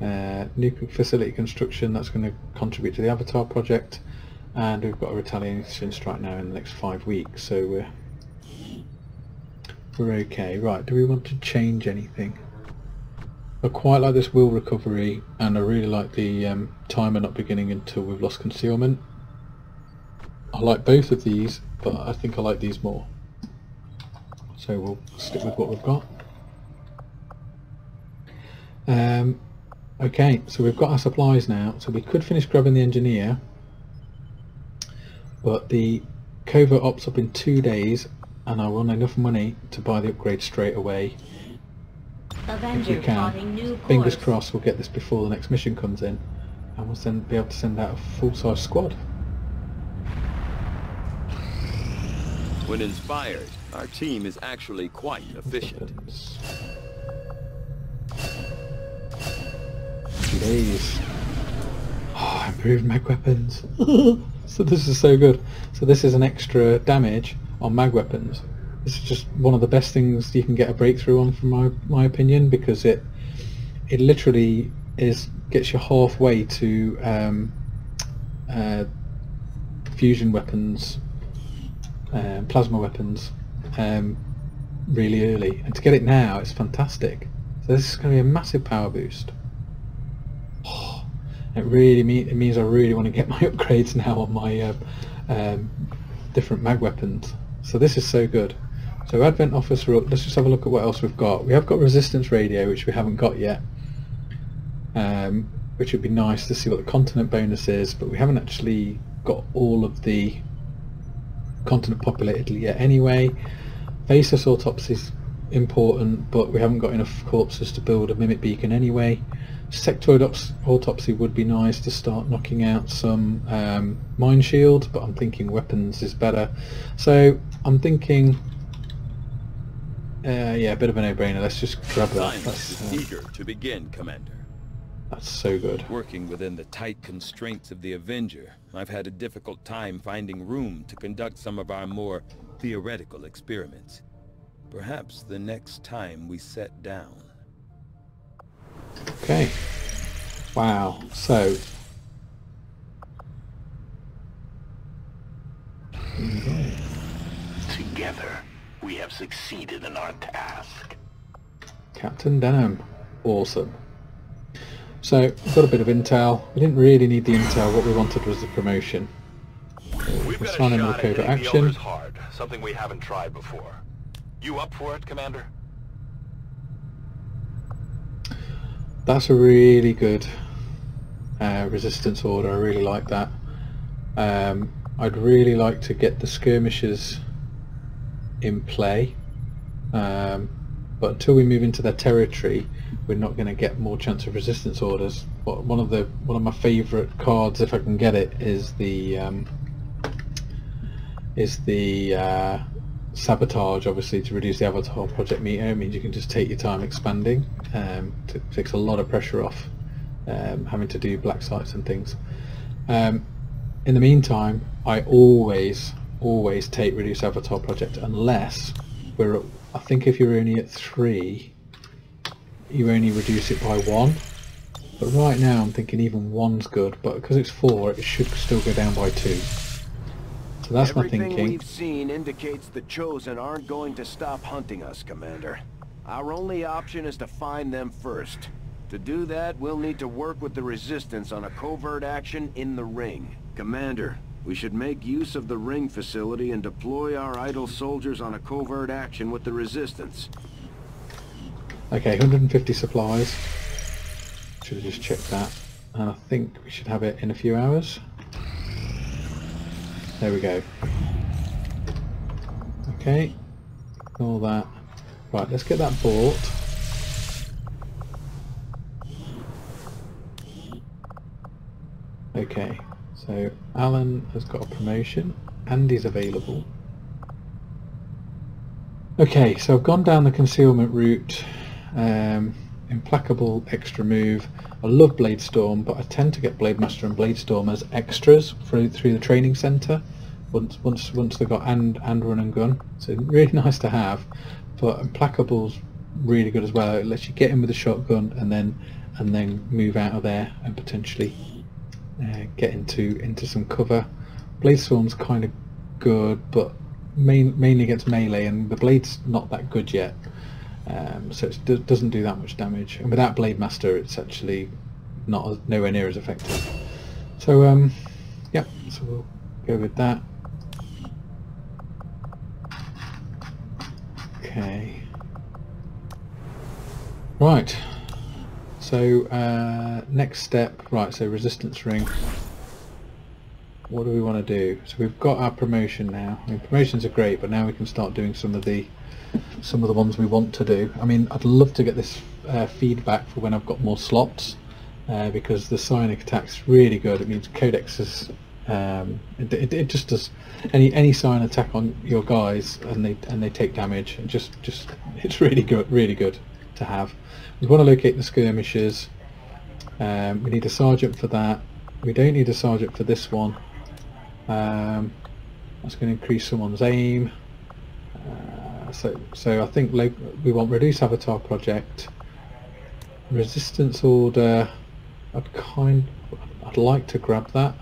Nuclear facility construction, that's going to contribute to the Avatar project, and we've got a retaliation strike now in the next 5 weeks, so we're okay. Right, do we want to change anything? I quite like this will recovery, and I really like the timer not beginning until we've lost concealment. I like both of these, but I think I like these more, so we'll stick with what we've got. Okay, so we've got our supplies now, so we could finish grabbing the engineer, but the Covert Ops up in 2 days, and I want enough money to buy the upgrade straight away. Avenger if we can. new Fingers course. crossed we'll get this before the next mission comes in, and we'll be able to send out a full-size squad. When inspired, our team is actually quite efficient. 2 days. Oh, improved mag weapons. So this is so good. So this is an extra damage on mag weapons. This is just one of the best things you can get a breakthrough on, from my opinion, because it literally gets you halfway to fusion weapons, plasma weapons, really early, and to get it now, it's fantastic. So this is going to be a massive power boost. Oh, it means I really want to get my upgrades now on my different mag weapons. So this is so good. So Advent Officer up, let's just have a look at what else we've got. We have got Resistance Radio, which we haven't got yet, which would be nice to see what the continent bonus is, but we haven't actually got all of the continent populated yet anyway. Faceless Autopsy is important, but we haven't got enough corpses to build a Mimic Beacon anyway. Sectoid Autopsy would be nice to start knocking out some mine shields, but I'm thinking weapons is better. So I'm thinking, yeah, a bit of a no-brainer. Let's just grab that. Science is eager to begin, Commander. That's so good. Working within the tight constraints of the Avenger, I've had a difficult time finding room to conduct some of our more theoretical experiments. Perhaps the next time we set down. Okay. Wow. So. Okay. Together, we have succeeded in our task. Captain Denham. Awesome. So, we've got a bit of intel. We didn't really need the intel. What we wanted was the promotion. We've We're got a signing shot with at Covert hitting the Action. owners hard, something we haven't tried before. You up for it, Commander? That's a really good resistance order. I really like that. I'd really like to get the skirmishers in play, but until we move into their territory, we're not going to get more chance of resistance orders. But one of my favourite cards, if I can get it, is the sabotage, obviously, to reduce the Avatar project meter. It means you can just take your time expanding, to takes a lot of pressure off having to do black sites and things. In the meantime, I always take reduce Avatar project unless we're at, I think if you're only at 3, you only reduce it by 1. But right now I'm thinking even 1's good, but because it's 4, it should still go down by 2. So that's my thinking. Everything we've seen indicates the Chosen aren't going to stop hunting us, Commander. Our only option is to find them first. To do that, we'll need to work with the Resistance on a covert action in the Ring. Commander, we should make use of the Ring facility and deploy our idle soldiers on a covert action with the Resistance. Okay, 150 supplies. Should have just checked that. And I think we should have it in a few hours. There we go. Okay, all that. Right, let's get that bought. Okay, so Alan has got a promotion. Andy's available. Okay, so I've gone down the concealment route. Implacable extra move. I love Bladestorm, but I tend to get Blademaster and Bladestorm as extras through the training centre. Once they've got and run and gun, so really nice to have. But Implacable's really good as well. It lets you get in with a shotgun and then and then move out of there and potentially get into some cover. Blade Storm's kind of good, but mainly against melee, and the blade's not that good yet, so it doesn't do that much damage. And without Blade Master, it's actually nowhere near as effective. So yeah, so we'll go with that. Okay. Right. So next step, right? So resistance ring. What do we want to do? So we've got our promotion now. I mean, promotions are great, but now we can start doing some of the ones we want to do. I mean, I'd love to get this feedback for when I've got more slots, because the psionic attack's really good. It means codexes. It just does any psion attack on your guys, and they take damage. And just it's really good to have. We want to locate the skirmishers. We need a sergeant for that. We don't need a sergeant for this one. That's going to increase someone's aim. So I think we want reduce avatar project, resistance order. I'd like to grab that.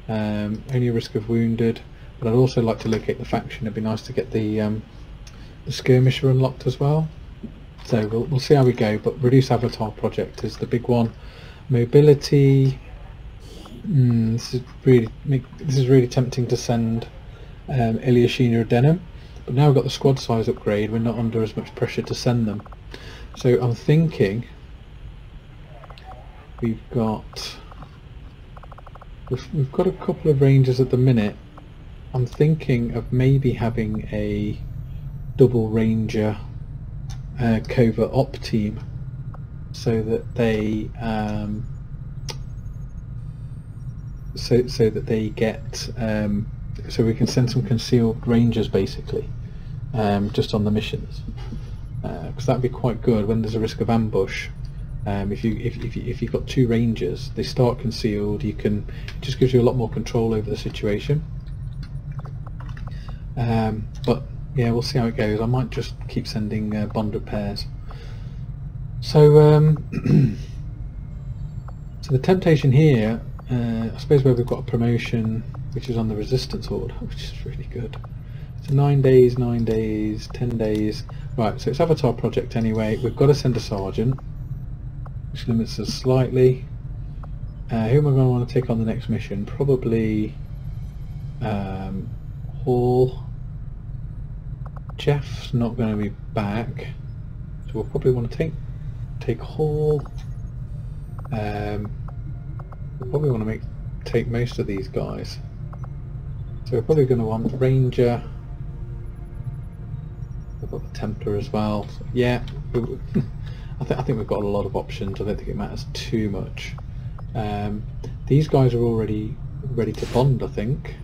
Only a risk of wounded, but I'd also like to locate the faction. It'd be nice to get the skirmisher unlocked as well. So we'll see how we go. But reduce avatar project is the big one. Mobility. This is really tempting to send Ilyashina Adenum, but now we've got the squad size upgrade, we're not under as much pressure to send them. So I'm thinking we've got a couple of rangers at the minute. I'm thinking of maybe having a double ranger covert op team, so that they so that they get so we can send some concealed rangers basically, just on the missions, because that'd be quite good when there's a risk of ambush. If you've got two rangers, they start concealed. It just gives you a lot more control over the situation. But yeah, we'll see how it goes. I might just keep sending bonded pairs. So so the temptation here, I suppose, where we've got a promotion which is on the resistance order, which is really good. So 9 days, 9 days, 10 days. Right, so it's avatar project anyway. We've got to send a sergeant, which limits us slightly. Who am I going to want to take on the next mission? Probably Hall. Jeff's not going to be back, so we'll probably want to take Hall. We'll probably want to take most of these guys. So we're probably going to want Ranger. We've got the Templar as well. So yeah, I think we've got a lot of options. I don't think it matters too much. These guys are already ready to bond, I think.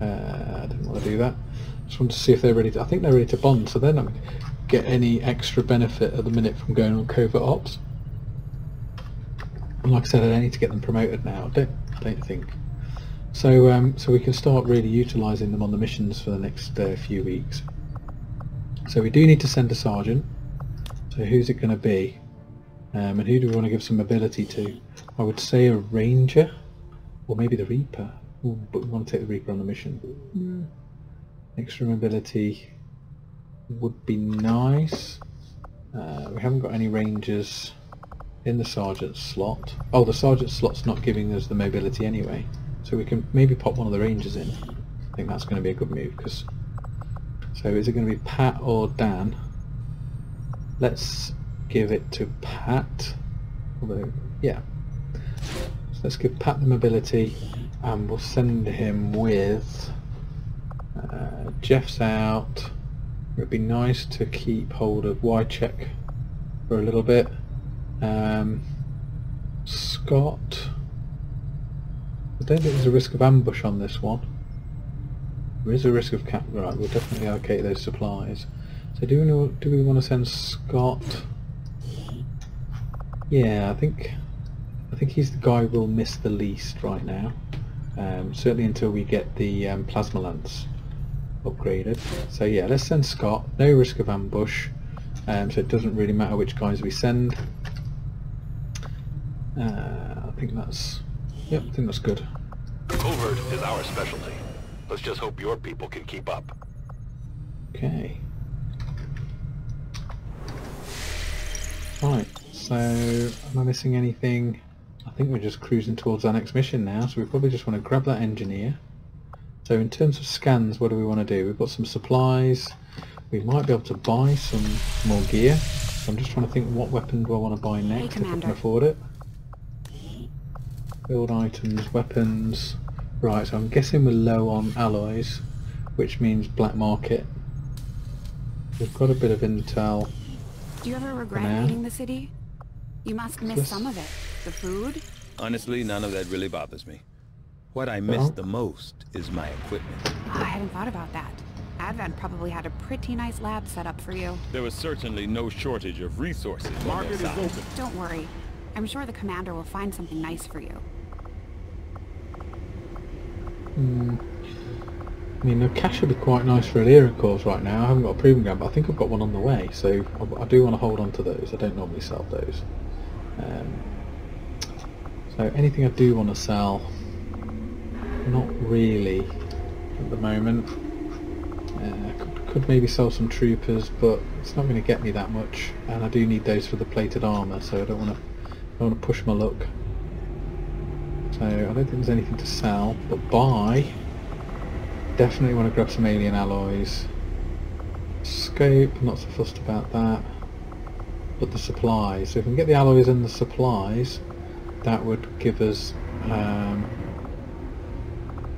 I didn't want to do that. Just wanted to see if they're ready to. I think they're ready to bond, so they're not going to get any extra benefit at the minute from going on covert ops. And like I said, I don't need to get them promoted now. I don't think. So so we can start really utilising them on the missions for the next few weeks. So we do need to send a sergeant. So who's it going to be? And who do we want to give some mobility to? I would say a ranger, or maybe the Reaper. Ooh, but we want to take the Reaper on the mission. Extra mobility would be nice. We haven't got any rangers in the sergeant slot. Oh, the sergeant slot's not giving us the mobility anyway, so we can maybe pop one of the rangers in. I think that's going to be a good move. So is it going to be Pat or Dan? Let's give it to Pat. Although, yeah. So let's give Pat the mobility, and we'll send him with Jeff's out. It would be nice to keep hold of Wycheck for a little bit. Scott, I don't think there's a risk of ambush on this one. There is a risk of cap. Right, we'll definitely allocate those supplies. So do we want to send Scott? Yeah, I think he's the guy we'll miss the least right now. Certainly until we get the plasma lance upgraded. So yeah, let's send Scott. No risk of ambush, so it doesn't really matter which guys we send. I think that's... Yep, I think that's good. Covert is our specialty. Let's just hope your people can keep up. Okay. Right, so am I missing anything? I think we're just cruising towards our next mission now, so we probably just want to grab that engineer. So in terms of scans, what do we want to do? We've got some supplies. We might be able to buy some more gear. So I'm just trying to think, what weapon do I want to buy next, if I can afford it. Build items, weapons. Right, so I'm guessing we're low on alloys, which means black market. We've got a bit of intel. Do you ever regret leaving the city? You must miss some of it. The food? Honestly, none of that really bothers me. What I miss the most is my equipment. Oh, I hadn't thought about that. Advent probably had a pretty nice lab set up for you. There was certainly no shortage of resources on their side. Don't worry. I'm sure the commander will find something nice for you. I mean, the cash would be quite nice for Alira cores right now. I haven't got a proving ground, but I think I've got one on the way, so I do want to hold on to those. I don't normally sell those. So anything I do want to sell, not really at the moment. Could maybe sell some troopers, but it's not going to get me that much, and I do need those for the plated armour, so I don't want to push my luck. So I don't think there's anything to sell, but buy. Definitely want to grab some alien alloys. Scope, not so fussed about that. But the supplies. So if we can get the alloys and the supplies, that would give us...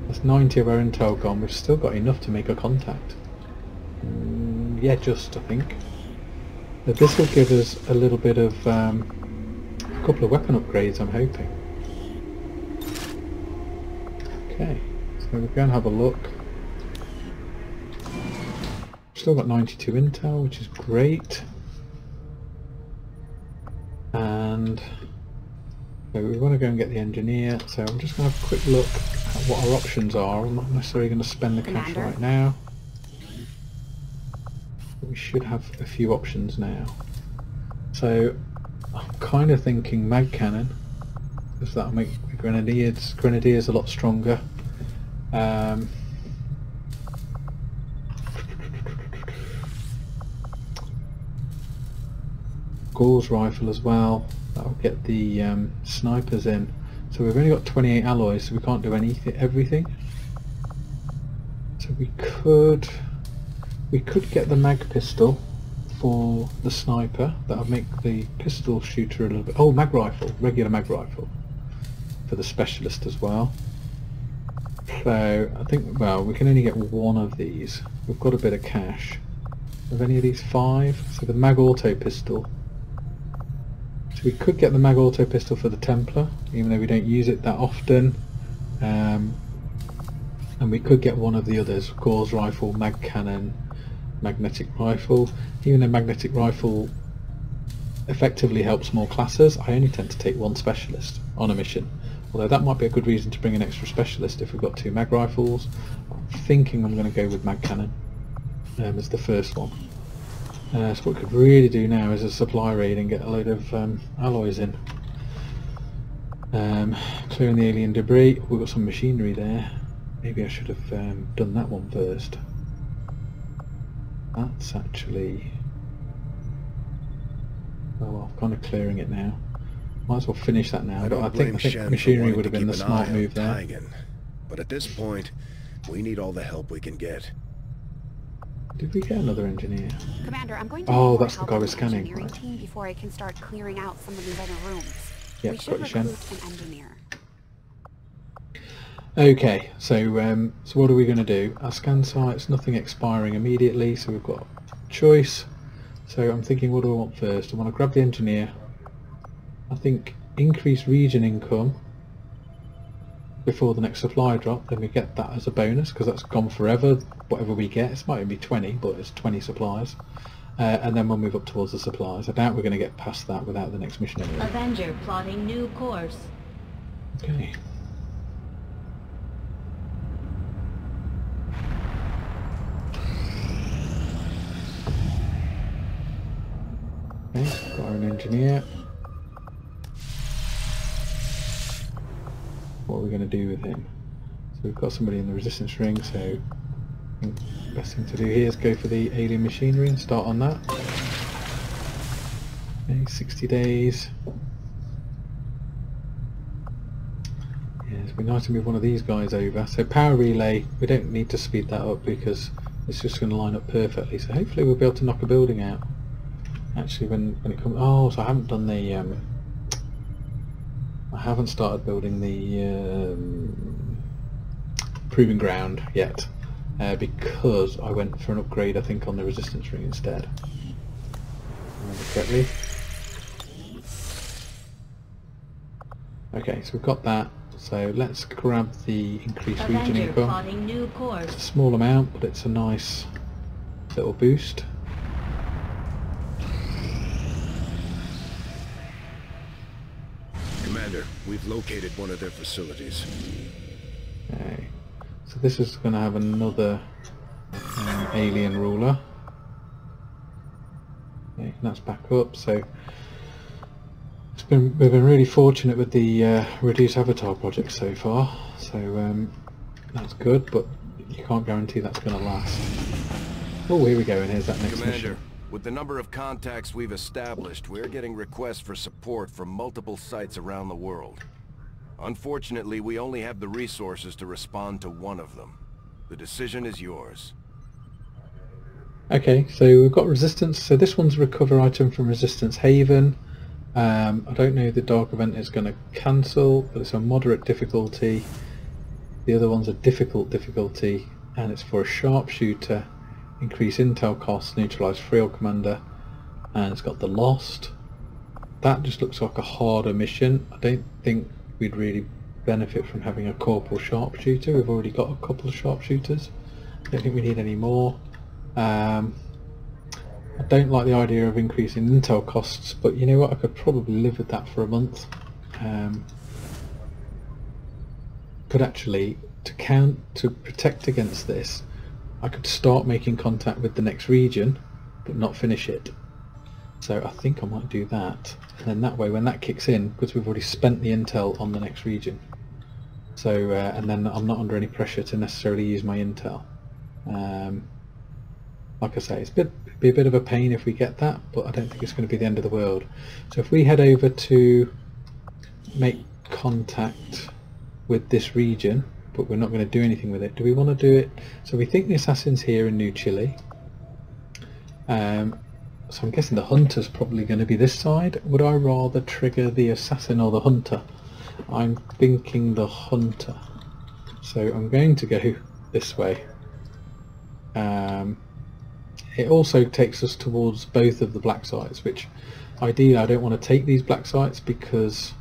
that's 90 of our intel gone. We've still got enough to make a contact. Yeah, just I think. But this will give us a little bit of... a couple of weapon upgrades, I'm hoping. Okay, so we'll go and have a look. Still got 92 intel, which is great. And so we want to go and get the engineer, so I'm just going to have a quick look at what our options are. I'm not necessarily going to spend the cash right now. But we should have a few options now. So I'm kind of thinking mag cannon, because that'll make the grenadiers a lot stronger. Gauss rifle as well, that'll get the snipers in. So we've only got 28 alloys, so we can't do everything. So we could get the mag pistol for the sniper. That'll make the pistol shooter a little bit... Oh, mag rifle, regular mag rifle for the specialist as well. So I think, well, we can only get one of these. We've got a bit of cash. Of any of these 5, so the mag auto pistol. So we could get the mag auto pistol for the Templar, even though we don't use it that often. And we could get one of the others, Gauss rifle, mag cannon, magnetic rifle. Even though magnetic rifle effectively helps more classes, I only tend to take one specialist on a mission. Although that might be a good reason to bring an extra specialist if we've got 2 mag rifles. I'm thinking I'm going to go with mag cannon as the first one. So what we could really do now is a supply raid and get a load of alloys in. Clearing the alien debris. We've got some machinery there. Maybe I should have done that one first. That's actually... Oh well, I'm kind of clearing it now. Might as well finish that now. I think machinery would have been the smart move there. But at this point, we need all the help we can get. Did we get another engineer? Commander, I'm going to need more that's the help guy on we're the scanning. engineering Right. team before I can start clearing out some of these other rooms. Yeah, We should got you, recruit an engineer. Okay, so so what are we going to do? Our scan site's nothing expiring immediately, so we've got choice. So I'm thinking, what do I want first? I want to grab the engineer. I think increase region income before the next supply drop, then we get that as a bonus because that's gone forever. Whatever we get, it might only be 20, but it's 20 supplies. And then we'll move up towards the supplies. I doubt we're going to get past that without the next mission anyway. Avenger plotting new course. Okay. Okay, got an engineer. we're going to do with him. So we've got somebody in the resistance ring, so I think the best thing to do here is go for the alien machinery and start on that. Okay, 60 days. Yeah, it'd be nice to move one of these guys over. So power relay, we don't need to speed that up because it's just going to line up perfectly. So hopefully we'll be able to knock a building out. Actually, when it comes, oh, so I haven't done the, I haven't started building the proving ground yet because I went for an upgrade, I think, on the resistance ring instead. Remember correctly. Okay, so we've got that. So let's grab the increased region Avenger income. plotting new It's a course. small amount, but it's a nice little boost. Commander, we've located one of their facilities. Okay, so this is going to have another alien ruler. Okay, and that's back up. So we've been really fortunate with the reduced avatar project so far. So that's good, but you can't guarantee that's going to last. Oh, here we go, and here's that next Commander, mission. with the number of contacts we've established, we're getting requests for support from multiple sites around the world. Unfortunately, we only have the resources to respond to one of them. The decision is yours. Okay, so we've got resistance. So this one's a recover item from Resistance Haven. I don't know if the dark event is going to cancel, but it's a moderate difficulty. The other one's a difficult difficulty, and it's for a sharpshooter. Increase intel costs, neutralize Frail Commander, and it's got the Lost. That just looks like a harder mission. I don't think we'd really benefit from having a corporal sharpshooter. We've already got a couple of sharpshooters. I don't think we need any more. I don't like the idea of increasing intel costs, but you know what, I could probably live with that for a month. But actually, to protect against this, I could start making contact with the next region, but not finish it. So I think I might do that, and then that way when that kicks in, because we've already spent the intel on the next region, so and then I'm not under any pressure to necessarily use my intel. Like I say, it'd be a bit of a pain if we get that, but I don't think it's going to be the end of the world. So if we head over to make contact with this region, but we're not going to do anything with it. Do we want to do it? So we think the assassin's here in New Chile. So I'm guessing the hunter's probably going to be this side. Would I rather trigger the assassin or the hunter? I'm thinking the hunter. So I'm going to go this way. It also takes us towards both of the black sites, which ideally I don't want to take these black sites because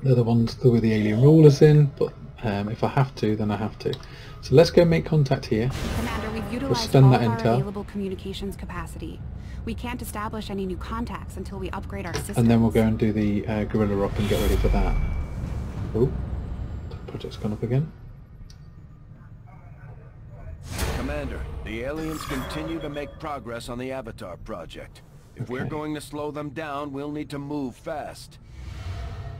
they're the ones with the alien rulers in, but if I have to, then I have to. So let's go make contact here. Commander, we've We'll utilized spend all that of our intel, available communications capacity. We can't establish any new contacts until we upgrade our systems. and then we'll go and do the guerrilla op and get ready for that. Oh, the project's gone up again. Commander, the aliens continue to make progress on the Avatar project. If we're going to slow them down, we'll need to move fast.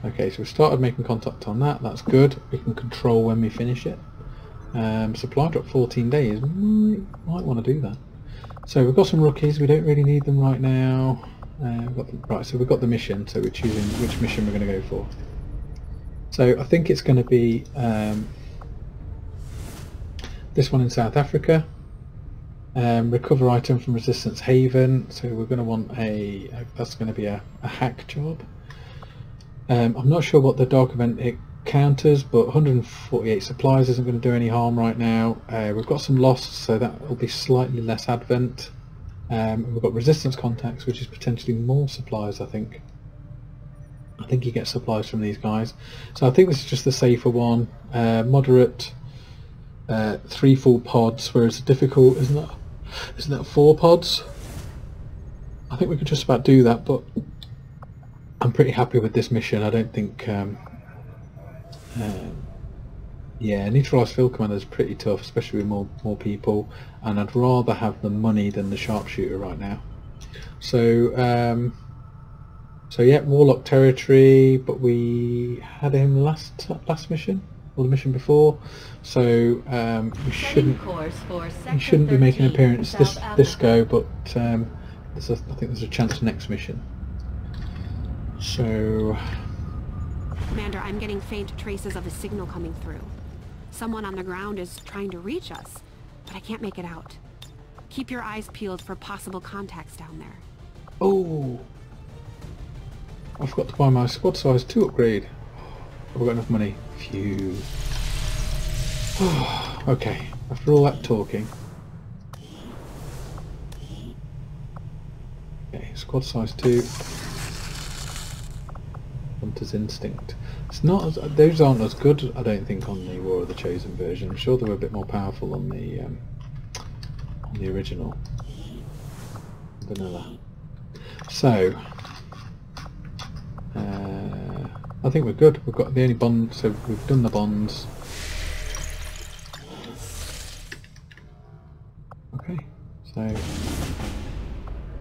Okay, so we started making contact on that. That's good. We can control when we finish it. Supply drop 14 days. Might want to do that. So we've got some rookies. We don't really need them right now. Right, so we've got the mission. So we're choosing which mission we're going to go for. So I think it's going to be this one in South Africa. Recover item from Resistance Haven. So we're going to want that's going to be a hack job. I'm not sure what the dark event it counters, but 148 supplies isn't going to do any harm right now. We've got some lost, so that will be slightly less advent. We've got resistance contacts, which is potentially more supplies. I think you get supplies from these guys, so I think this is just the safer one. Moderate, 3 full pods, whereas difficult isn't that 4 pods? I think we could just about do that, but I'm pretty happy with this mission. I don't think yeah, neutralize field commander is pretty tough, especially with more people, and I'd rather have the money than the sharpshooter right now. So So yeah, Warlock territory, but we had him last mission, or the mission before, so we shouldn't be making an appearance this go, but I think there's a chance next mission. So, Commander, I'm getting faint traces of a signal coming through. Someone on the ground is trying to reach us, but I can't make it out. Keep your eyes peeled for possible contacts down there. oh, I forgot to buy my squad size 2 upgrade. Have I got enough money? Phew. Okay, after all that talking. Okay, squad size 2. Hunter's Instinct. It's not as, those aren't as good, I don't think, on the War of the Chosen version. I'm sure they were a bit more powerful on the original vanilla. So I think we're good. We've got the only bond, so we've done the bonds. Okay, so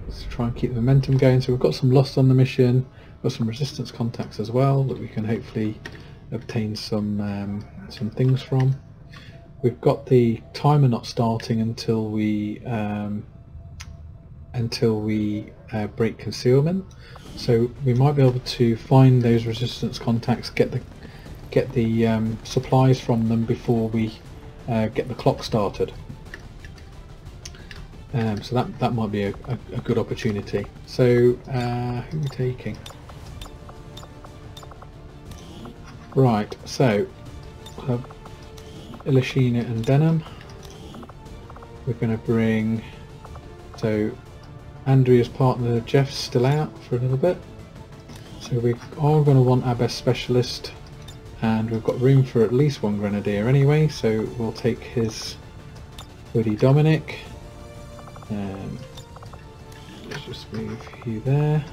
let's try and keep the momentum going. So we've got some lost on the mission. Got some resistance contacts as well that we can hopefully obtain some things from. We've got the timer not starting until we break concealment, so we might be able to find those resistance contacts, get the supplies from them before we get the clock started. So that might be a good opportunity. So who are we taking? Right, so Ilashina and Denham. We're going to bring, so Andrea's partner Jeff's still out for a little bit, so we are going to want our best specialist, and we've got room for at least one grenadier anyway, so we'll take his buddy Dominic. Let's just move you there.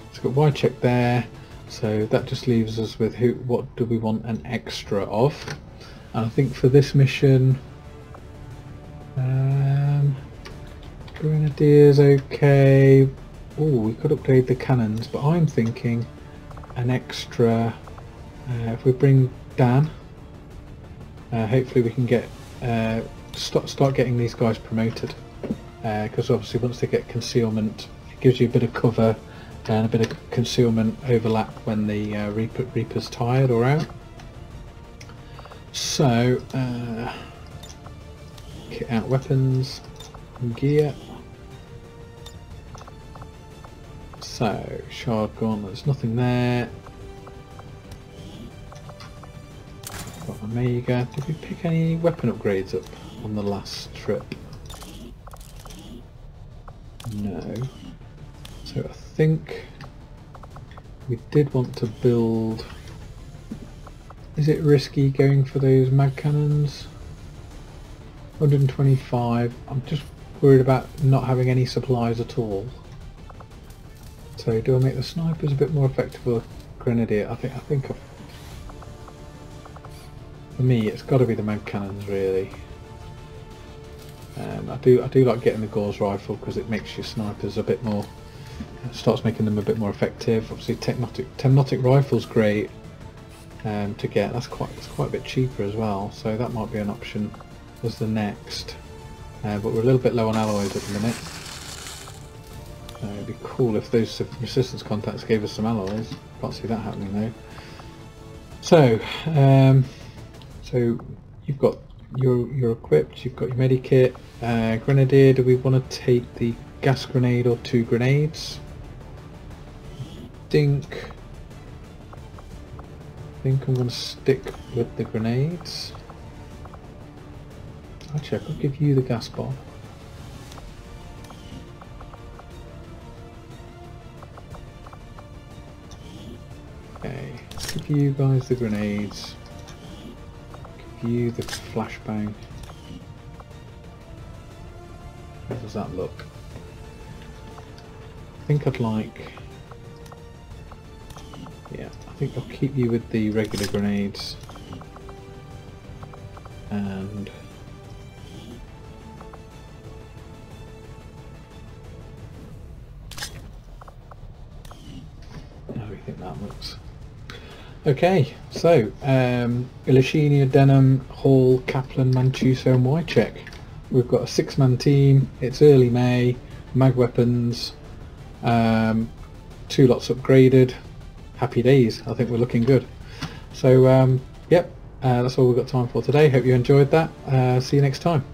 It's got Wycheck there. So that just leaves us with what do we want an extra of? And I think for this mission, Grenadier's okay. Oh, we could upgrade the cannons, but I'm thinking an extra. If we bring Dan, hopefully we can get start getting these guys promoted. Because obviously once they get concealment, it gives you a bit of cover and a bit of concealment overlap when the Reaper's tired or out. So, kit out weapons and gear. So, shard gauntlet, there's nothing there. Got Omega. Did we pick any weapon upgrades up on the last trip? No. So I think we did want to build. Is it risky going for those mag cannons? 125. I'm just worried about not having any supplies at all. So do I make the snipers a bit more effective with grenadier? I think for me it's got to be the mag cannons really. I do like getting the Gauss rifle because it makes your snipers a bit more. Starts making them a bit more effective. Obviously, Temnotic rifle's great to get. It's quite a bit cheaper as well, so that might be an option as the next. But we're a little bit low on alloys at the minute. It'd be cool if those resistance contacts gave us some alloys. Can't see that happening though. So, so you've got you're equipped. You've got your medikit. Grenadier. Do we want to take the gas grenade or 2 grenades? I think I'm going to stick with the grenades. Actually, I could give you the gas bomb. Okay, let's give you guys the grenades. Give you the flashbang. How does that look? I think I'd like. Yeah, I think I'll keep you with the regular grenades. And Oops. Okay, so Illusinia, Denham, Hall, Kaplan, Mancuso and Wycheck. We've got a 6-man team, it's early May, mag weapons, 2 lots upgraded, happy days. I think we're looking good. So yep, that's all we've got time for today. Hope you enjoyed that. See you next time.